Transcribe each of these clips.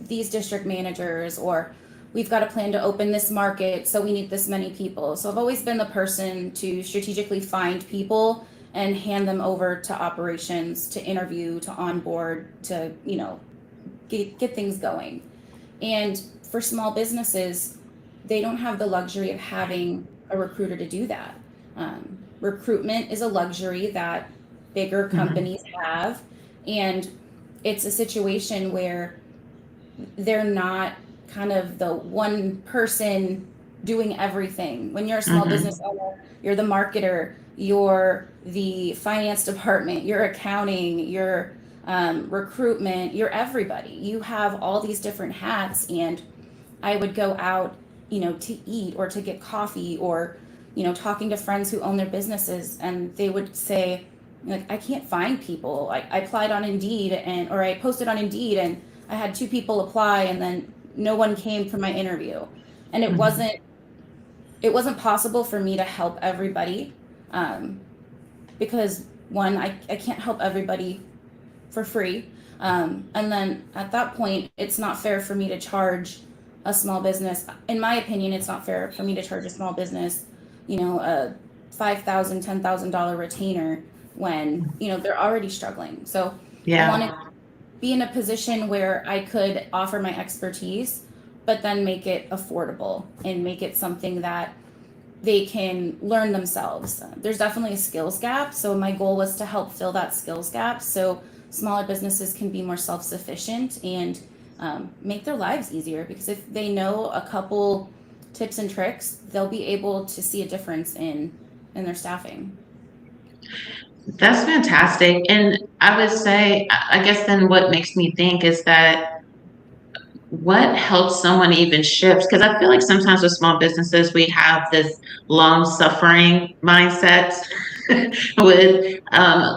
these district managers, or we've got a plan to open this market, so we need this many people. So I've always been the person to strategically find people and hand them over to operations to interview, to onboard, to, get things going. And for small businesses, they don't have the luxury of having a recruiter to do that. Recruitment is a luxury that bigger companies have, and it's a situation where they're not kind of the one person doing everything. When you're a small business owner, you're the marketer, you're the finance department, you're accounting, you're recruitment, you're everybody. You have all these different hats, and I would go out, to eat or to get coffee, or, talking to friends who own their businesses, and they would say, like, I can't find people. I applied on Indeed or I posted on Indeed, and I had 2 people apply, and then no one came for my interview. And it wasn't possible for me to help everybody, because one, I can't help everybody for free. And then at that point, it's not fair for me to charge a small business. In my opinion, it's not fair for me to charge a small business, a $5,000, $10,000 retainer when, they're already struggling. So I want to be in a position where I could offer my expertise, but then make it affordable and make it something that they can learn themselves. There's definitely a skills gap. So my goal was to help fill that skills gap so smaller businesses can be more self-sufficient and make their lives easier, because if they know a couple tips and tricks, they'll be able to see a difference in their staffing. That's fantastic. And I would say, I guess then what makes me think is that what helps someone even shift? Because I feel like sometimes with small businesses, we have this long suffering mindset with,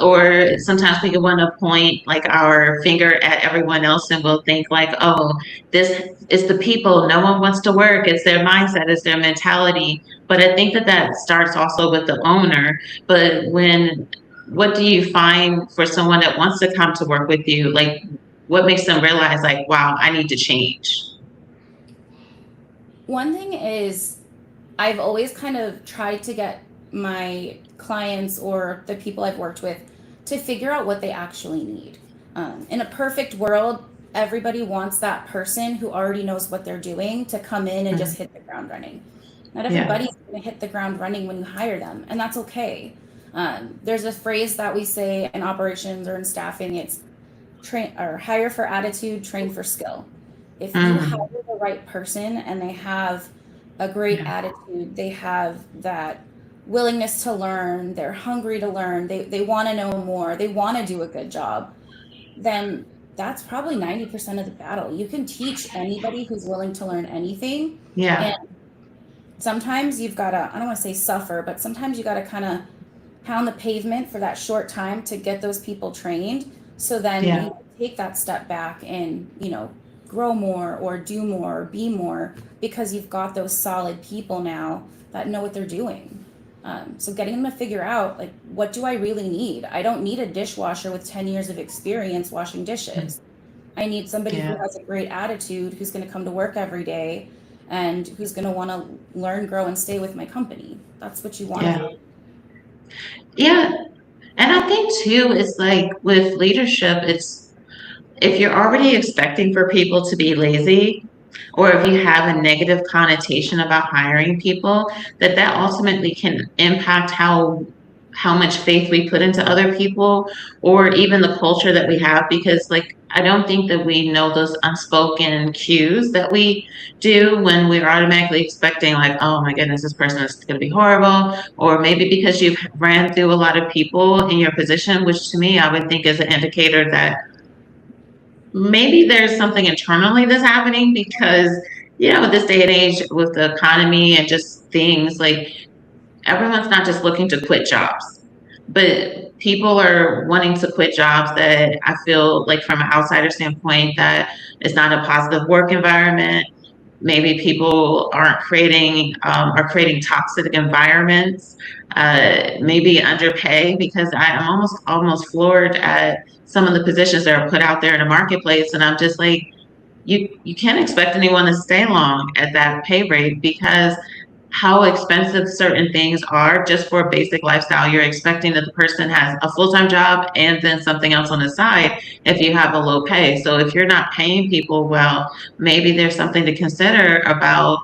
or sometimes we can want to point like our finger at everyone else and we'll think like, oh, this is the people. No one wants to work. It's their mindset, it's their mentality. But I think that that starts also with the owner. But what do you find for someone that wants to come to work with you? Like, what makes them realize like, wow, I need to change? One thing is, I've always kind of tried to get my clients or the people I've worked with to figure out what they actually need. In a perfect world, everybody wants that person who already knows what they're doing to come in and just hit the ground running. Not everybody's going to hit the ground running when you hire them, and that's okay. There's a phrase that we say in operations or in staffing. It's hire for attitude, train for skill. If you hire the right person and they have a great attitude, they have that willingness to learn, they're hungry to learn, they want to know more, they want to do a good job, then that's probably 90% of the battle. You can teach anybody who's willing to learn anything. Yeah. And sometimes you've got to, I don't want to say suffer, but sometimes you got to kind of pound the pavement for that short time to get those people trained. So then you take that step back and, grow more or do more, or be more, because you've got those solid people now that know what they're doing. So getting them to figure out, like, what do I really need? I don't need a dishwasher with 10 years of experience washing dishes. I need somebody who has a great attitude, who's going to come to work every day and who's going to want to learn, grow, and stay with my company. That's what you want. Yeah. And I think too, it's like with leadership, it's if you're already expecting for people to be lazy, or if you have a negative connotation about hiring people, that ultimately can impact how much faith we put into other people, or even the culture that we have. Because like, I don't think that we know those unspoken cues that we do when we're automatically expecting like, oh my goodness, this person is going to be horrible. Or maybe because you've ran through a lot of people in your position, which to me I would think is an indicator that maybe there's something internally that's happening. Because this day and age with the economy and just things, like, everyone's not just looking to quit jobs, but people are wanting to quit jobs that I feel like from an outsider standpoint that is not a positive work environment. Maybe people aren't creating are creating toxic environments, maybe underpay, because I'm almost floored at some of the positions that are put out there in the marketplace. And I'm just like, you can't expect anyone to stay long at that pay rate because how expensive certain things are just for a basic lifestyle. You're expecting that the person has a full-time job and then something else on the side if you have a low pay. So if you're not paying people well, maybe there's something to consider about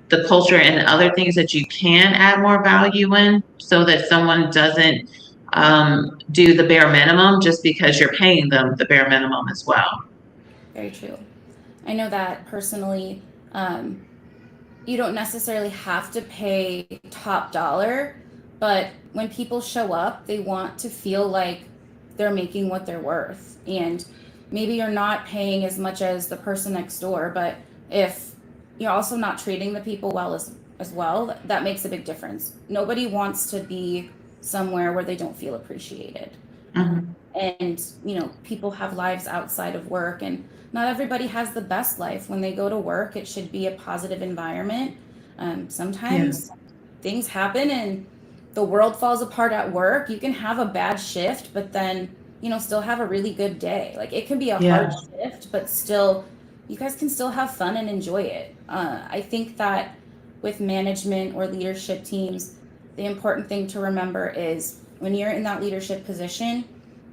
the culture and other things that you can add more value in so that someone doesn't do the bare minimum just because you're paying them the bare minimum as well. Very true. I know that personally, um, you don't necessarily have to pay top dollar, but when people show up, they want to feel like they're making what they're worth. And maybe you're not paying as much as the person next door, but if you're also not treating the people well as well, that makes a big difference. Nobody wants to be somewhere where they don't feel appreciated. Mhm. And people have lives outside of work, and not everybody has the best life. When they go to work, it should be a positive environment. Yeah. Sometimes things happen and the world falls apart at work. You can have a bad shift, but then still have a really good day. Like, it can be a hard Yeah. shift, but still you guys can still have fun and enjoy it. I think that with management or leadership teams, the important thing to remember is when you're in that leadership position,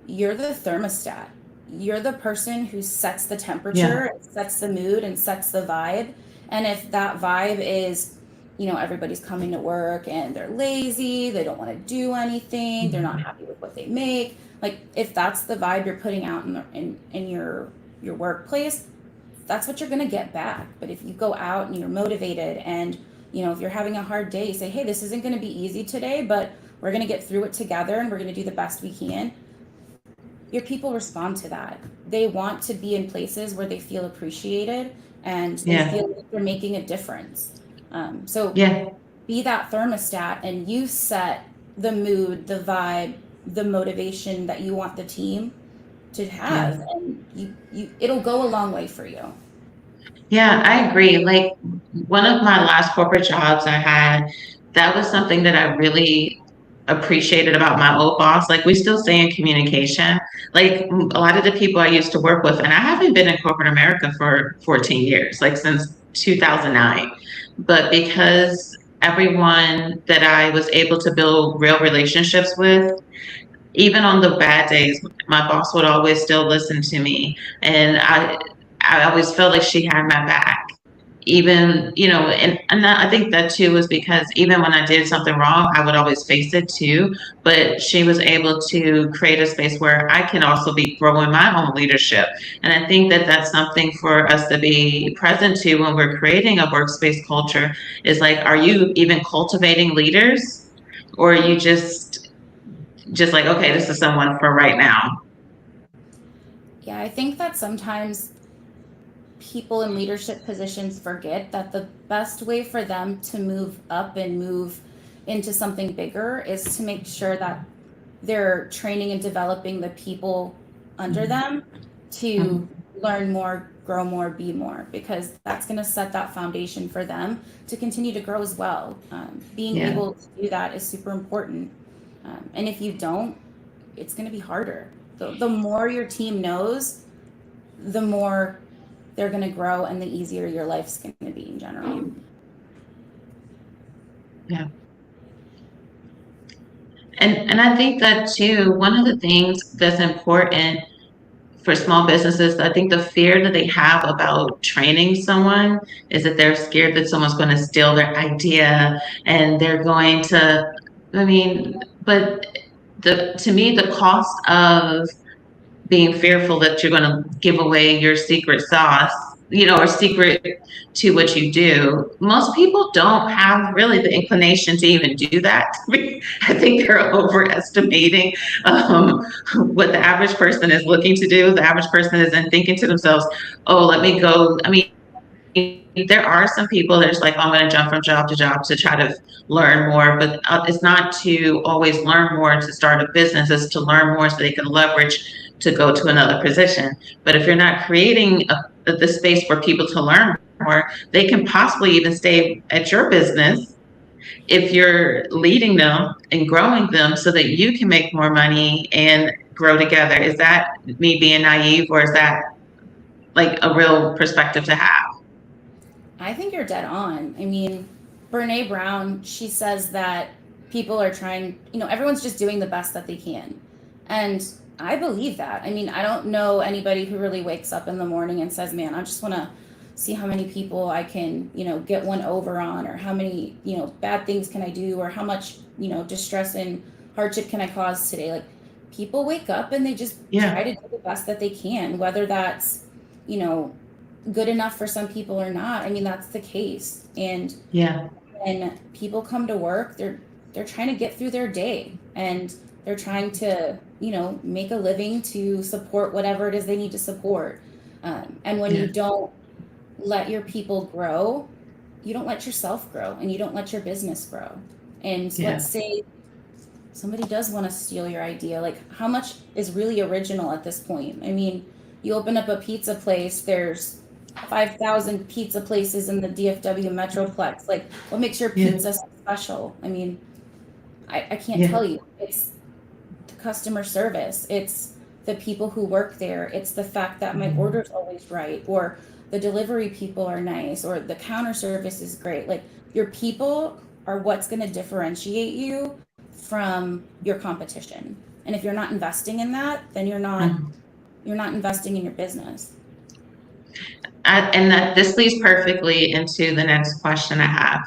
you're the thermostat. You're the person who sets the Yeah. temperature, sets the mood, and sets the vibe. And if that vibe is, everybody's coming to work and they're lazy, they don't want to do anything, they're not Mhm. happy with what they make. Like, if that's the vibe you're putting out in your workplace, that's what you're going to get back. But if you go out and you're motivated, and if you're having a hard day, you say, hey, this isn't going to be easy today, but we're going to get through it together and we're going to do the best we can. Your people respond to that. They want to be in places where they feel appreciated and they Yeah. feel like they're making a difference. So Yeah. be that thermostat, and you set the mood, the vibe, the motivation that you want the team to Yeah. have, and it'll go a long way for you. Yeah, I agree. Like one of my last corporate jobs I had, that was something that I really appreciated about my old boss. Like we still stay in communication. Like a lot of the people I used to work with, and I haven't been in corporate America for 14 years, like since 2009. But because everyone that I was able to build real relationships with, even on the bad days, my boss would always still listen to me. And I always felt like she had my back. Even, and that, I think that too was because even when I did something wrong, I would always face it too. But she was able to create a space where I can also be growing my own leadership. And I think that that's something for us to be present to when we're creating a workspace culture is like, are you even cultivating leaders? Or are you just like, okay, this is someone for right now. Yeah, I think that sometimes people in leadership positions forget that the best way for them to move up and move into something bigger is to make sure that they're training and developing the people under them to Mhm. learn more, grow more, be more, because that's going to set that foundation for them to continue to grow as well. Being Yeah. able to do that is super important. And if you don't, it's going to be harder. The more your team knows, the more they're going to grow and the easier your life's going to be in general. Yeah. And I think that too, one of the things that's important for small businesses, I think the fear that they have about training someone is that they're scared that someone's going to steal their idea and they're going to, I mean, but to me, the cost of being fearful that you're going to give away your secret sauce, or secret to what you do. Most people don't have really the inclination to even do that. I think they're overestimating what the average person is looking to do. The average person isn't thinking to themselves, oh, let me go. I mean, there are some people that's like, oh, I'm going to jump from job to job to try to learn more, but it's not to always learn more to start a business, it's to learn more so they can leverage to go to another position. But if you're not creating the space for people to learn more, they can possibly even stay at your business if you're leading them and growing them so that you can make more money and grow together. Is that me being naive, or is that like a real perspective to have. I think you're dead on. I mean, Brene Brown, she says that people are trying, everyone's just doing the best that they can. And I believe that. I mean, I don't know anybody who really wakes up in the morning and says, man, I just want to see how many people I can, get one over on, or how many, bad things can I do, or how much, distress and hardship can I cause today. Like, people wake up and they just try Yeah. to do the best that they can, whether that's, you know, good enough for some people or not. I mean, that's the case. And Yeah. when people come to work, they're trying to get through their day, and they're trying to, make a living to support whatever it is they need to support. And when Yeah. you don't let your people grow, you don't let yourself grow, and you don't let your business grow. And Yeah. let's say somebody does want to steal your idea. Like, how much is really original at this point? I mean, you open up a pizza place, there's 5,000 pizza places in the DFW Metroplex. Like, what makes your Yeah. pizza so special? I mean, I can't Yeah. tell you. It's the customer service, it's the people who work there, it's the fact that my Mhm. order's always right, or the delivery people are nice, or the counter service is great. Like, your people are what's going to differentiate you from your competition. And if you're not investing in that, then Mhm. you're not investing in your business. And that this leads perfectly into the next question I have.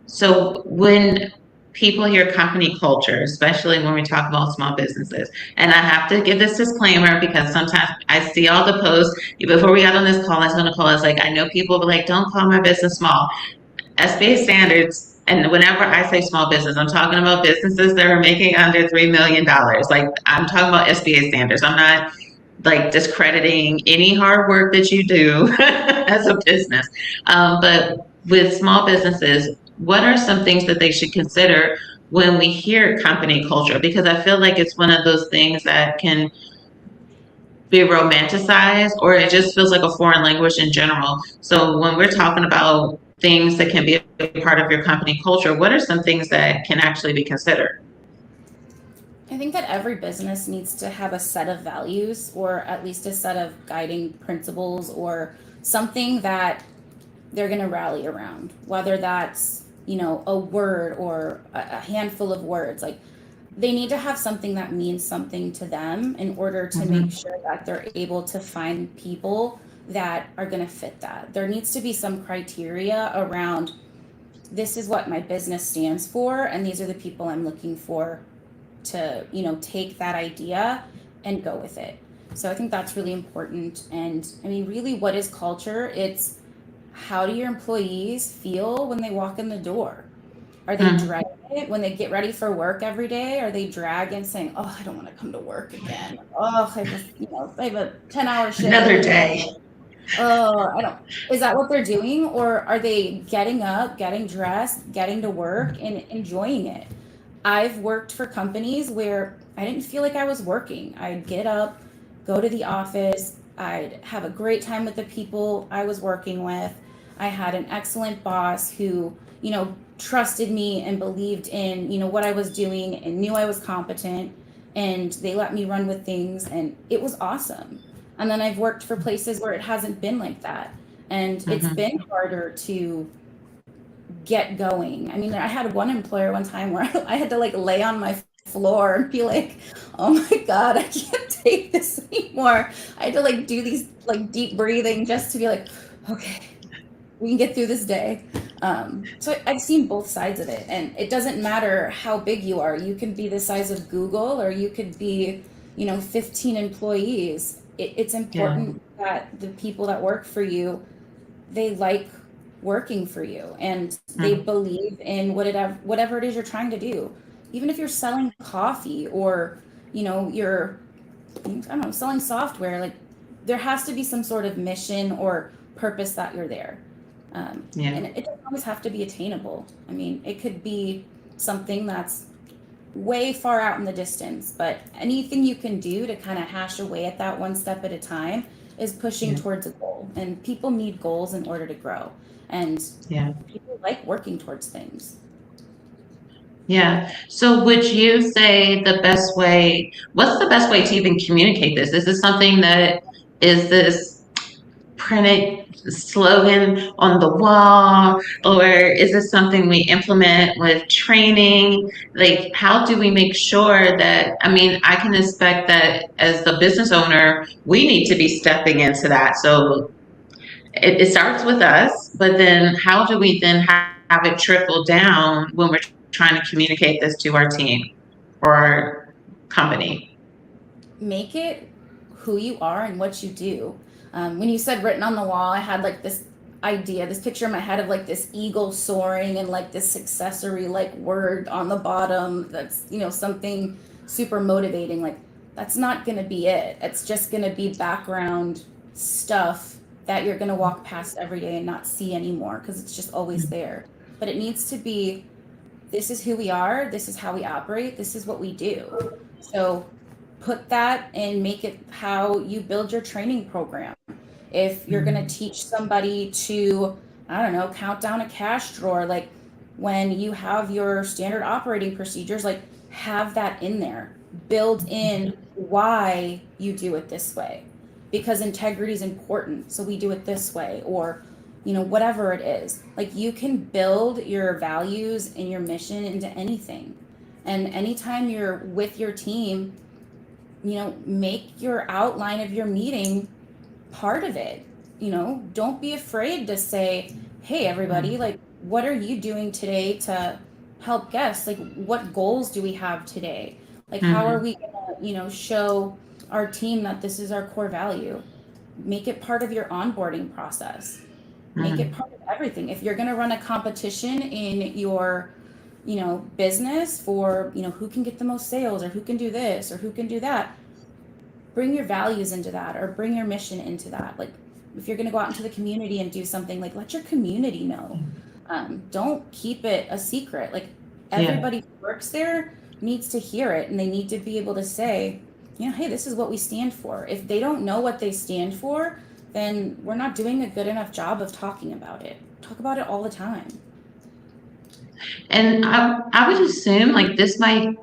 So when people hear company culture, especially when we talk about small businesses, and I have to give this disclaimer because sometimes I see all the posts. Before we got on this call, I told Nicole, I was like, I know people be like, don't call my business small. SBA standards, and whenever I say small business, I'm talking about businesses that are making under $3 million. Like, I'm talking about SBA standards. I'm not like discrediting any hard work that you do as a business. But with small businesses, what are some things that they should consider when we hear company culture? Because I feel like it's one of those things that can be romanticized, or it just feels like a foreign language in general. So when we're talking about things that can be a part of your company culture, what are some things that can actually be considered? I think that every business needs to have a set of values, or at least a set of guiding principles, or something that they're going to rally around, whether that's, a word or a handful of words. Like, they need to have something that means something to them in order to make Mm-hmm. sure that they're able to find people that are going to fit that. There needs to be some criteria around, this is what my business stands for, and these are the people I'm looking for to, take that idea and go with it. So I think that's really important. And I mean, really, what is culture? It's, how do your employees feel when they walk in the door? Are they Mm-hmm. dreading it when they get ready for work every day? Are they dragging, saying, "Oh, I don't want to come to work again. Oh, I have a 10-hour shift Another every day. day. Oh, I don't." Is that what they're doing, or are they getting up, getting dressed, getting to work, and enjoying it? I've worked for companies where I didn't feel like I was working. I'd get up, go to the office, I'd have a great time with the people I was working with. I had an excellent boss who, trusted me and believed in, what I was doing, and knew I was competent, and they let me run with things, and it was awesome. And then I've worked for places where it hasn't been like that. And it's Mm-hmm. been harder to get going. I mean, I had one employer one time where I had to like lay on my floor and be like, "Oh my God, I can't take this anymore." I had to like do these like deep breathing just to be like, "Okay, we can get through this day." So I've seen both sides of it, and it doesn't matter how big you are. You can be the size of Google, or you could be, 15 employees. It's Yeah. important that the people that work for you, they like working for you, and they Mm-hmm. believe in whatever it is you're trying to do. Even if you're selling coffee, or, you're, I don't know, selling software, like, there has to be some sort of mission or purpose that you're there. Yeah. And it doesn't always have to be attainable. I mean, it could be something that's way far out in the distance, but anything you can do to kind of hash away at that one step at a time is pushing Yeah. towards a goal. And people need goals in order to grow. And Yeah. people like working towards things. Yeah. So would you say what's the best way to even communicate this? Is this something that, is this printed slogan on the wall, or is this something we implement with training? Like, how do we make sure that, I mean, I can expect that as the business owner, we need to be stepping into that. So it starts with us, but then how do we then have it trickle down when we're trying to communicate this to our team or our company? Make it who you are and what you do. When you said written on the wall, I had like this idea, this picture in my head of like this eagle soaring and like this accessory like word on the bottom that's, something super motivating. Like, that's not going to be it. It's just going to be background stuff that you're going to walk past every day and not see anymore because it's just always there. But it needs to be, this is who we are, this is how we operate, this is what we do. So put that and make it how you build your training program. If you're going to teach somebody to, I don't know, count down a cash drawer, like when you have your standard operating procedures, like have that in there. Build in why you do it this way, because integrity is important. So we do it this way, or, whatever it is. Like, you can build your values and your mission into anything. And anytime you're with your team, make your outline of your meeting part of it. Don't be afraid to say, hey, everybody, like, what are you doing today to help guests? Like, what goals do we have today? Like, how are we gonna, show our team that this is our core value? Make it part of your onboarding process. Make it part of everything. If you're gonna run a competition in your business for, who can get the most sales, or who can do this, or who can do that, bring your values into that, or bring your mission into that. Like, if you're going to go out into the community and do something, like, let your community know. Don't keep it a secret. Like, everybody who works there needs to hear it, and they need to be able to say, hey, this is what we stand for. If they don't know what they stand for, then we're not doing a good enough job of talking about it. Talk about it all the time. And I would assume like this might,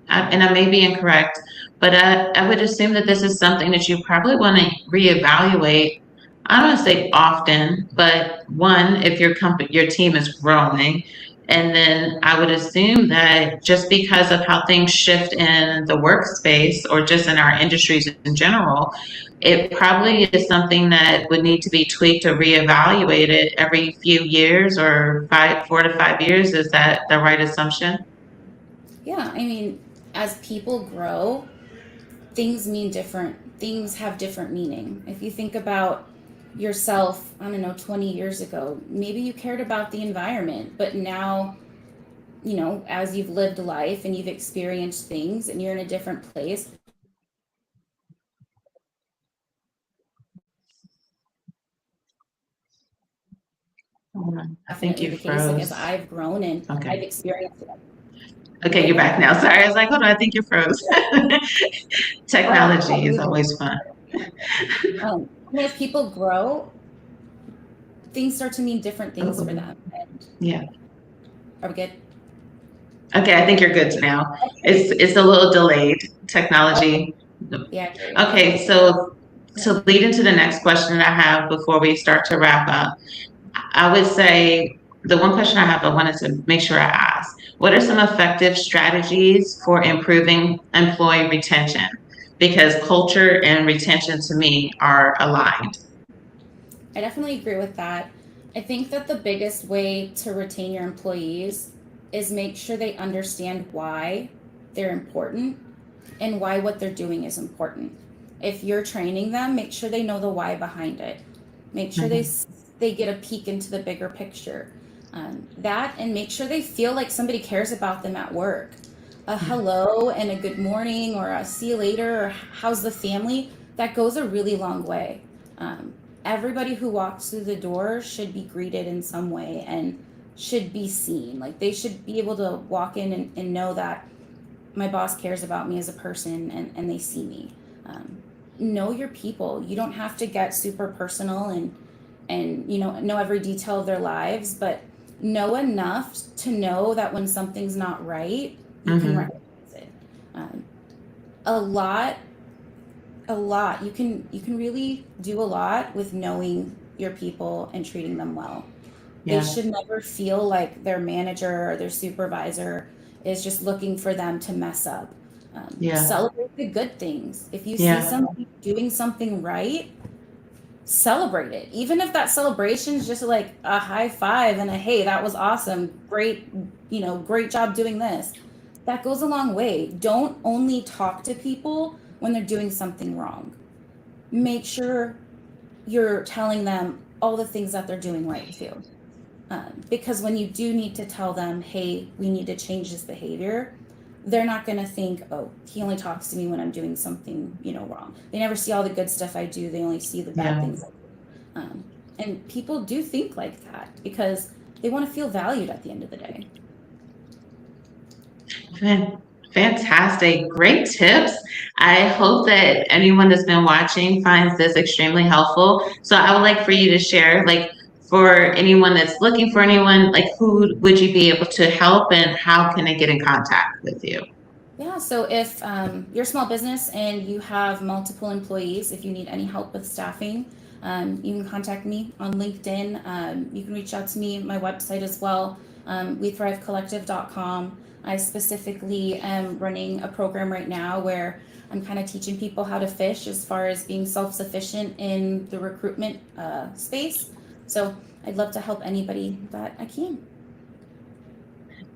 and I may be incorrect, but I would assume that this is something that you probably want to reevaluate. I don't want to say often, but one, if your team is growing, and then I would assume that just because of how things shift in the workspace or just in our industries in general, it probably is something that would need to be tweaked or reevaluated every few years or 4 to 5 years. Is that the right assumption? Yeah, I mean, as people grow, things have different meaning. If you think about yourself, I don't know, 20 years ago, maybe you cared about the environment, but now, as you've lived life and you've experienced things and you're in a different place, I think definitely you the case. Like, as froze. I've grown and I've Okay. experienced it. Okay, you're back now. Sorry, I was like, hold on, I think you froze. Oh, Technology is always fun. as people grow, things start to mean different things for them. And Yeah. are we good? Okay, I think you're good now. It's a little delayed Okay. technology. Yeah, I hear you. Okay, so to lead into the next question that I have before we start to wrap up, I would say the one question I have, I wanted to make sure I ask, what are some effective strategies for improving employee retention? Because culture and retention to me are aligned. I definitely agree with that. I think that the biggest way to retain your employees is make sure they understand why they're important and why what they're doing is important. If you're training them, make sure they know the why behind it. Make sure they get a peek into the bigger picture. That, and make sure they feel like somebody cares about them at work. A hello and a good morning, or a see you later, or how's the family, that goes a really long way. Um, Everybody who walks through the door should be greeted in some way and should be seen. Like, they should be able to walk in and know that my boss cares about me as a person, and they see me. Know your people. You don't have to get super personal and know every detail of their lives, but know enough to know that when something's not right, you can recognize it. A lot A lot. You can really do a lot with knowing your people and treating them well. They Yeah, should never feel like their manager or their supervisor is just looking for them to mess up. yeah, Celebrate the good things. If you see yeah, somebody doing something right, celebrate it. Even if that celebration is just like a high five and a hey, that was awesome, great, great job doing this. That goes a long way. Don't only talk to people when they're doing something wrong. Make sure you're telling them all the things that they're doing right too. Because when you do need to tell them, hey, we need to change this behavior, they're not going to think, oh, he only talks to me when I'm doing something, wrong. They never see all the good stuff I do. They only see the bad yeah. things. Um, and people do think like that because they want to feel valued at the end of the day. Fantastic. Great tips. I hope that anyone that's been watching finds this extremely helpful. So I would like for you to share, like, for anyone that's looking for anyone, like, who would you be able to help and how can they get in contact with you? Yeah, so if you're a small business and you have multiple employees, if you need any help with staffing, you can contact me on LinkedIn. You can reach out to me, my website as well, wethrivecollective.com. I specifically am running a program right now where I'm kind of teaching people how to fish as far as being self sufficient in the recruitment space. So I'd love to help anybody that I can.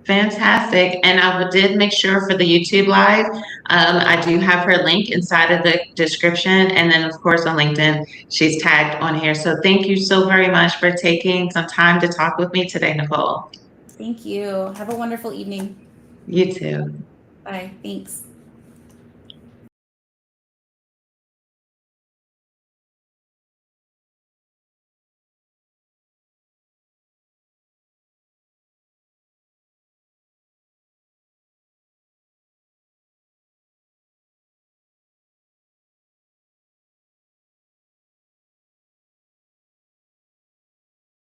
Fantastic. And did make sure for the YouTube live, I do have her link inside of the description. And then, of course, on LinkedIn, she's tagged on here. So thank you so very much for taking some time to talk with me today, Nicole. Thank you. Have a wonderful evening. You too. Bye. Thanks.